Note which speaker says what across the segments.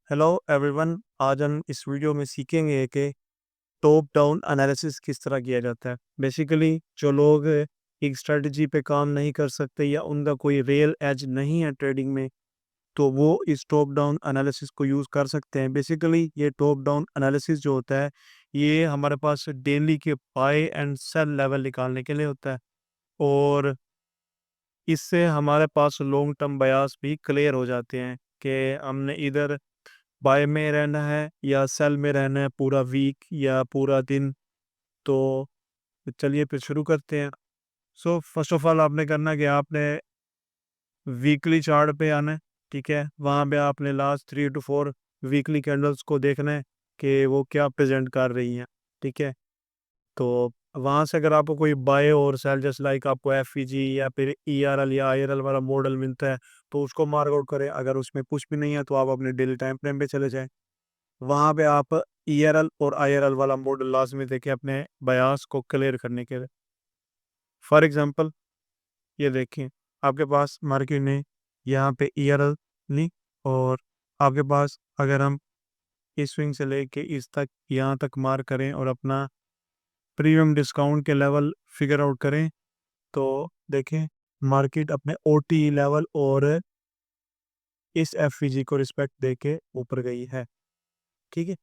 Speaker 1: Hello everyone. आज हम इस वीडियो में सीखेंगे कि टॉप डाउन एनालिसिस किस तरह किया जाता है। बेसिकली जो लोग एक स्ट्रेटजी पे काम नहीं कर सकते या उनका कोई रियल एज नहीं है ट्रेडिंग में, तो वो इस टॉप डाउन एनालिसिस को यूज़ कर सकते हैं। बेसिकली ये टॉप डाउन एनालिसिस जो होता है, ये हमारे पास डेली के बाय एंड सेल लेवल निकालने के लिए होता है, और इससे हमारे पास लॉन्ग टर्म बायस भी क्लियर हो जाते हैं कि हमने इधर बाय में रहना है या सेल में रहना है पूरा वीक या पूरा दिन। तो चलिए फिर शुरू करते हैं। सो फर्स्ट ऑफ ऑल आपने करना कि आपने वीकली चार्ट पे आना है। ठीक है, वहाँ पे आपने लास्ट 3 to 4 वीकली कैंडल्स को देखना है कि वो क्या प्रेजेंट कर रही हैं। ठीक है, तो वहाँ से अगर आपको कोई बाय और सेल जस्ट लाइक आपको एफईजी या फिर ईआरएल या आईआरएल वाला मॉडल मिलता है, तो उसको मार्क आउट करें। अगर उसमें कुछ भी नहीं है तो आप अपने डेली टाइम फ्रेम पे चले जाएं। वहाँ पे आप ईआरएल और आईआरएल वाला मोड लाजमी देखें अपने बयास को क्लियर करने के लिए। फॉर एग्जांपल ये देखें, आपके पास मार्केट ने यहाँ पे ईआरएल ली, और आपके पास अगर हम इस स्विंग से लेके इस तक यहाँ तक मार्क करें और अपना प्रीमियम डिस्काउंट के लेवल फिगर आउट करें, तो देखें मार्केट अपने ओटी लेवल और इस एफईजी को रिस्पेक्ट दे के ऊपर गई है। ठीक है,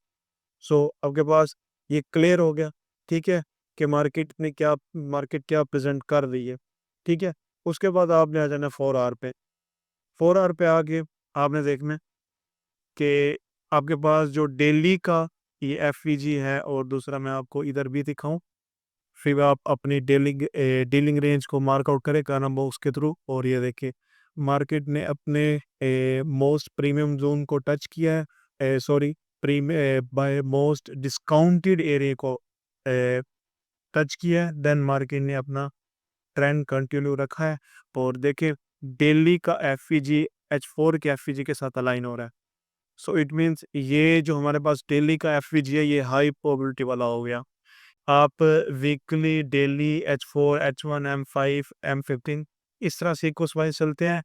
Speaker 1: सो आपके पास ये क्लियर हो गया। ठीक है, कि मार्केट क्या प्रेजेंट कर रही है। ठीक है, उसके बाद आपने आ जाना 4 आवर पे। 4 आवर पे आके आपने देखना है कि आपके पास जो डेली का ये एफवीजी है, और दूसरा मैं आपको इधर भी दिखाऊं, फिर आप अपनी डीलिंग रेंज को मार्क आउट करें कर्नल बॉक्स के थ्रू। और ये देखिए मार्केट ने अपने मोस्ट प्रीमियम जोन को टच किया है, sorry by most discounted area को टच किया है। देन मार्केट ने अपना ट्रेंड कंटिन्यू रखा है, और देखिए डेली का एफईजी H4 के एफईजी के साथ अलाइन हो रहा है। सो इट मीन्स ये जो हमारे पास डेली का एफईजी है, ये हाई प्रोबेबिलिटी वाला हो गया। आप weekly, daily H4, H1, M5, M15 इस तरह सीक्वेंस वाइज चलते हैं,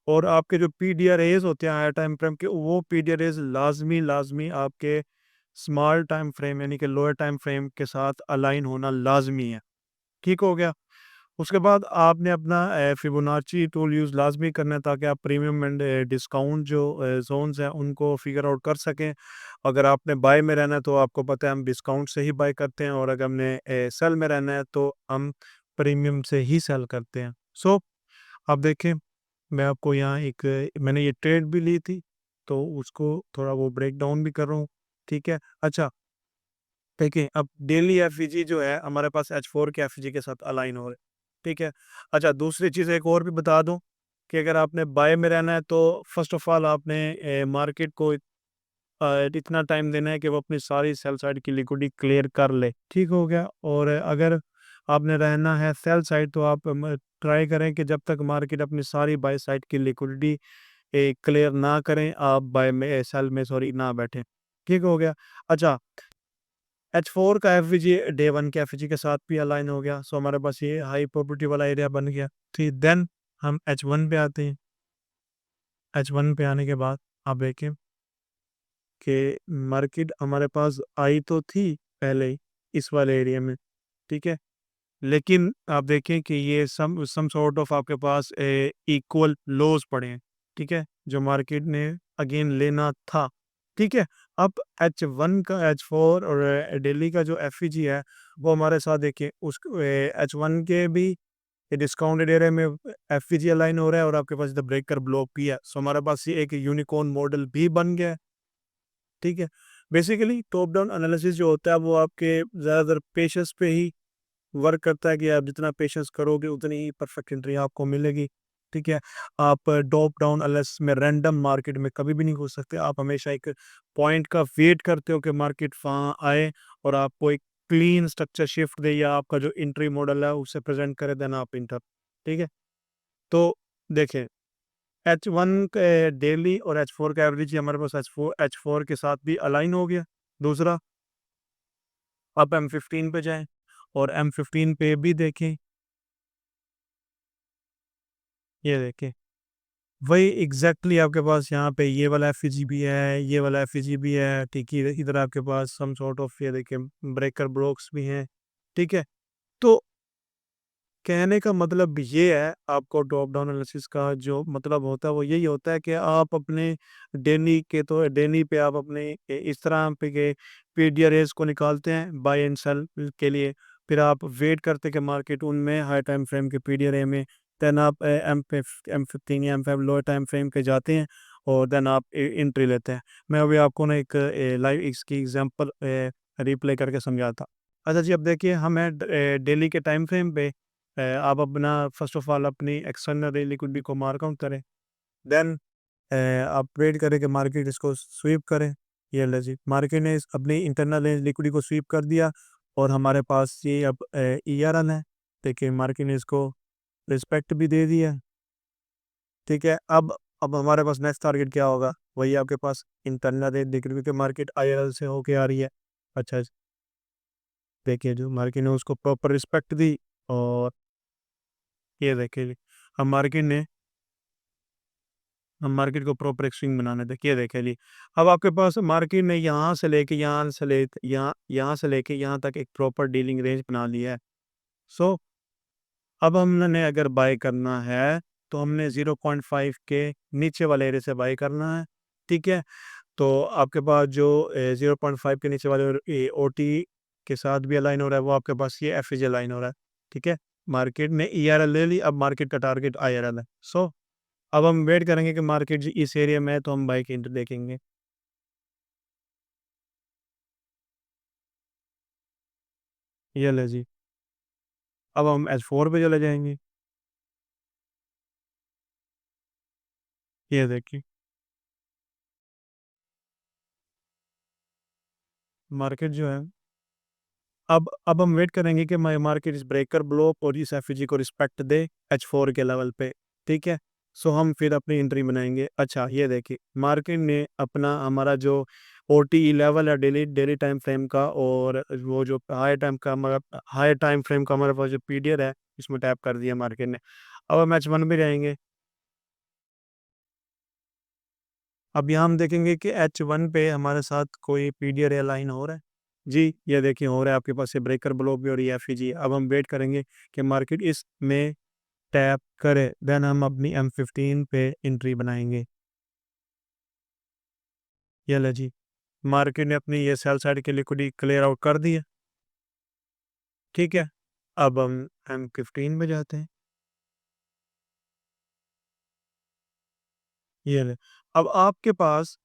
Speaker 1: और आपके जो पीडीआरएज होते हैं हायर टाइम फ्रेम के, वो पीडीआरएज लाजमी लाजमी आपके स्मॉल टाइम फ्रेम यानी कि लोअर टाइम फ्रेम के साथ अलाइन होना लाजमी है। ठीक हो गया। उसके बाद आपने अपना फिबोनाची टूल यूज़ लाजमी करना है, ताकि आप प्रीमियम एंड डिस्काउंट जो जोन्स हैं उनको फिगर आउट कर सकें। अगर आपने बाय में रहना है तो आपको पता है हम डिस्काउंट से ही बाय करते हैं, और अगर हमने सेल में रहना है तो हम प्रीमियम से ही सेल करते हैं। सो आप देखें, मैं आपको यहाँ एक मैंने ये ट्रेड भी ली थी, तो उसको थोड़ा वो ब्रेक डाउन भी कर रहा हूँ। ठीक है, अच्छा देखिए अब डेली एफईजी जो है हमारे पास H4 के एफईजी के साथ अलाइन हो रहे। ठीक है, अच्छा दूसरी चीज़ एक और भी बता दूं कि अगर आपने बाय में रहना है तो फर्स्ट ऑफ ऑल आपने मार्केट को इतना टाइम देना है कि वो अपनी सारी सेल साइड की लिक्विडिटी क्लियर कर ले। ठीक हो गया। और अगर आपने रहना है सेल साइड, तो आप ट्राई करें कि जब तक मार्केट अपनी सारी बाय साइड की लिक्विडिटी क्लियर ना करें, आप बाय में सेल में सॉरी ना बैठें। ठीक हो गया। अच्छा H4 का एफवीजी डे 1 के एफवीजी के साथ भी अलाइन हो गया, सो हमारे पास ये हाई प्रॉपर्टी वाला एरिया बन गया। ठीक, देन हम H1 पे आते हैं। H1 पे आने के बाद आप देखें कि मार्केट हमारे पास आई तो थी पहले ही इस वाले एरिया में। ठीक है, लेकिन आप देखें कि ये सम सॉर्ट ऑफ आपके पास इक्वल लोज पड़े हैं। ठीक है, जो मार्केट ने अगेन लेना था। ठीक है, अब H1 का H4 और डेली का जो एफईजी है, वो हमारे साथ देखिए उस H1 के भी डिस्काउंटेड एरिया में एफईजी अलाइन हो रहा है, और आपके पास द ब्रेकर ब्लॉक भी है। सो हमारे पास ये एक यूनिकॉर्न मॉडल भी बन गया है। ठीक है, बेसिकली टॉप डाउन एनालिसिस जो होता है वो आपके ज़्यादातर पेशेंस पे ही वर्क करता है, कि आप जितना पेशेंस करोगे उतनी ही परफेक्ट एंट्री आपको मिलेगी। ठीक है, आप टॉप डाउन एनालिसिस में रैंडम मार्केट में कभी भी नहीं घुस सकते। आप हमेशा एक पॉइंट का वेट करते हो कि मार्केट वहाँ आए और आपको एक क्लीन स्ट्रक्चर शिफ्ट दे, या आपका जो एंट्री मॉडल है उसे प्रेजेंट करे, देन आप इंटर। ठीक है, तो देखें H1 डेली और H4 का एवरेज हमारे पास H4 के साथ भी अलाइन हो गया। दूसरा, आप M15 पे जाएं, और M15 पे भी देखें, ये देखें वही एग्जैक्टली आपके पास यहाँ पे ये वाला एफईजी भी है, ये वाला एफईजी भी है, ठीक है। इधर आपके पास सम सॉर्ट ऑफ ये देखिए ब्रेकर ब्लॉक्स भी हैं, ठीक है। तो कहने का मतलब ये है, आपको टॉप डाउन एनालिसिस का जो मतलब होता है वो यही होता है कि आप अपने डेनी पे आप अपने इस तरह पे के पीडीआरएस को निकालते हैं बाय एंड सेल के लिए। फिर आप वेट करते हैं कि मार्केट उनमें हाई टाइम फ्रेम के पीडीआरए में, देन आप M15 या M5 लो टाइम फ्रेम पे जाते हैं और देन आप एंट्री लेते हैं। मैं अभी आपको ना एक लाइव इसकी एग्जांपल रिप्ले करके समझाता। अच्छा जी, अब देखिए हमें डेली के टाइम फ्रेम पे आप अपना फर्स्ट ऑफ ऑल अपनी एक्सटर्नल लिक्विडिटी को मार्क आउट करें। देन आप वेट करें कि मार्केट इसको स्वीप करे। ये लो जी, मार्केट ने अपनी इंटरनल लिक्विडिटी को स्वीप कर दिया और हमारे पास ये अब ईआरएल है। देखिए मार्केट ने इसको रिस्पेक्ट भी दे दिया, ठीक है। अब हमारे पास नेक्स्ट टारगेट क्या होगा, वही आपके पास इंटरनल लिक्विडिटी के मार्केट आईआरएल से होके आ रही है। अच्छा जी, देखिए जो मार्केट ने उसको प्रॉपर रिस्पेक्ट दी और ये देखिए हम मार्केट ने हम मार्केट को प्रॉपर एक स्विंग बनाने थे, ये देखे जी। अब आपके पास मार्केट ने यहाँ से लेके यहाँ तक एक प्रॉपर डीलिंग रेंज बना लिया है। सो अब हमने अगर बाय करना है तो हमने 0.5 के नीचे वाले एरिया से बाय करना है, ठीक है। तो आपके पास जो 0.5 के नीचे वाले ओ टी के साथ भी अलाइन हो रहा है, वो आपके पास ये एफ अलाइन हो रहा है, ठीक है। मार्केट ने ई आर एल ले ली, अब मार्केट का टारगेट आई आर एल है। सो अब हम वेट करेंगे कि मार्केट जी इस एरिया में है तो हम बाई की एंट्री देखेंगे। ये ले जी, अब हम H4 पे चले जाएंगे। ये देखिए मार्केट जो है, अब हम वेट करेंगे कि मार्केट इस ब्रेकर ब्लॉक और इस एफईजी को रिस्पेक्ट दे H4 के लेवल पे, ठीक है। सो हम फिर अपनी एंट्री बनाएंगे। अच्छा ये देखिए मार्केट ने अपना हमारा जो ओ टी लेवल है डेली डेली टाइम फ्रेम का, और वो जो हाई टाइम फ्रेम का हमारे पास जो पीडियर है इसमें टैप कर दिया मार्केट ने। अब हम H1 में जाएंगे। अब यहाँ हम देखेंगे कि H1 पे हमारे साथ कोई पीडियर अलाइन हो रहा है। जी, ये देखिए हो रहा है आपके पास ये ब्रेकर ब्लॉक भी और ये एफईजी। अब हम वेट करेंगे कि मार्केट इसमें टैप करे, देन हम अपनी M15 पे एंट्री बनाएंगे। ये लो जी, मार्केट ने अपनी ये सेल साइड की लिक्विडिटी क्लियर आउट कर दी है, ठीक है। अब हम M15 में जाते हैं। ये ले, अब आपके पास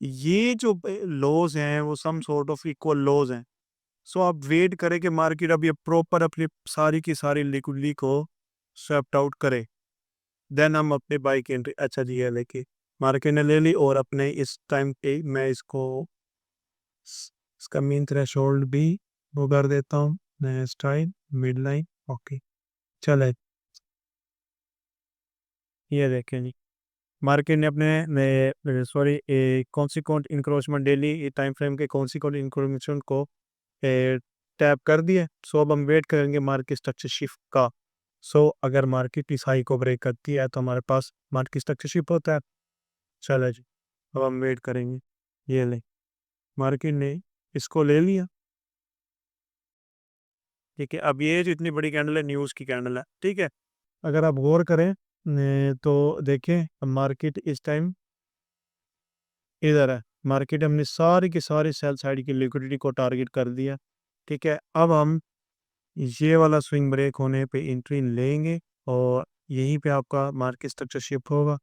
Speaker 1: ये जो लॉज हैं वो some sort of equal lows हैं। सो आप वेट करें कि मार्केट अब ये प्रॉपर अपनी सारी की सारी लिक्विडिटी को स्वेप्ट आउट करे, देन हम अपने बाई की एंट्री। अच्छा जी, ये लेके मार्केट ने ले ली और अपने इस टाइम पे मैं इसका मीन थ्रेशोल्ड भी वो कर देता हूँ, स्टाइल मिड लाइन, ओके। चले, ये देखें जी, मार्केट ने अपने sorry consequent encroachment daily time frame के कॉन्सिक्वेंट इंक्रोचमेंट को टैप कर दिया। सो अब हम वेट करेंगे मार्केट स्ट्रक्चर शिफ्ट का। सो अगर मार्केट इस हाई को ब्रेक करती है तो हमारे पास मार्केट स्ट्रक्चर शिफ्ट होता है। चलो जी, अब हम वेट करेंगे। ये ले, मार्केट ने इसको ले लिया, ठीक है। अब ये जो इतनी बड़ी कैंडल है न्यूज़ की कैंडल है, ठीक है। अगर आप गौर करें तो देखें मार्केट इस टाइम इधर है। मार्केट हमने सारी की सारी सेल साइड की लिक्विडिटी को टारगेट कर दिया, ठीक है। अब हम ये वाला स्विंग ब्रेक होने पे एंट्री लेंगे और यहीं पे आपका मार्केट स्ट्रक्चर शिफ्ट होगा।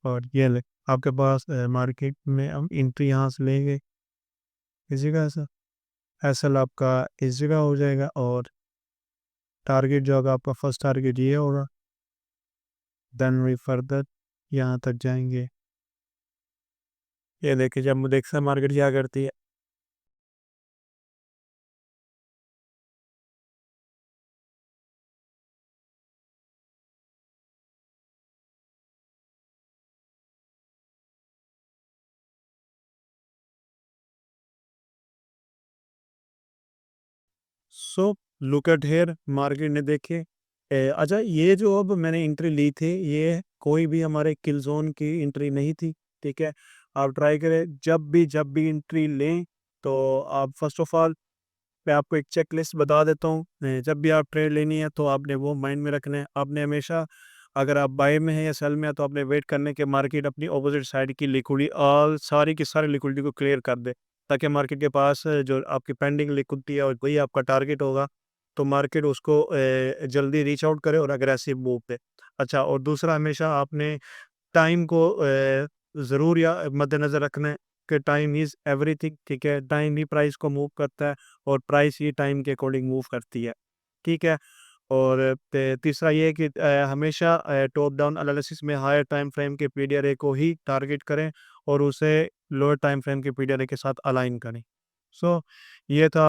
Speaker 1: और ये ले, आपके पास मार्केट में हम एंट्री यहाँ से लेंगे इस जगह से, एसएल आपका इस जगह हो जाएगा और टारगेट जो होगा आपका फर्स्ट टारगेट ये होगा। देन वी फर्दर यहाँ तक जाएंगे। ये देखिए जब देख से मार्केट क्या करती है। So look at here, market ने देखे अच्छा, ये जो अब मैंने एंट्री ली थी, ये कोई भी हमारे किल ज़ोन की एंट्री नहीं थी, ठीक है? आप ट्राई करें जब भी एंट्री लें, तो आप फ़र्स्ट ऑफ ऑल मैं आपको एक चेकलिस्ट बता देता हूँ। जब भी आप ट्रेड लेनी है तो आपने वो माइंड में रखना है। आपने हमेशा अगर आप बाय में हैं या सेल में हैं तो आपने वेट करना है कि मार्केट अपनी अपोज़िट साइड की सारी की सारी लिक्विडिटी को क्लियर कर दे। ताकि मार्केट के पास जो आपकी पेंडिंग लिक्विडिटी है और वही आपका टारगेट होगा, तो मार्केट उसको जल्दी रीच आउट करे और अग्रेसिव मूव दे। अच्छा, और दूसरा हमेशा आपने टाइम को ज़रूर या मद्देनज़र रखना है कि टाइम इज़ एवरीथिंग, ठीक है? टाइम ही प्राइस को मूव करता है और प्राइस ही टाइम के अकॉर्डिंग मूव करती है, ठीक है? और तीसरा ये है कि हमेशा टॉप डाउन एनालिसिस में हायर टाइम फ्रेम के पीडीआरए को ही टारगेट करें और उसे लोअर टाइम फ्रेम के पीडीआरए के साथ अलाइन करें। सो ये था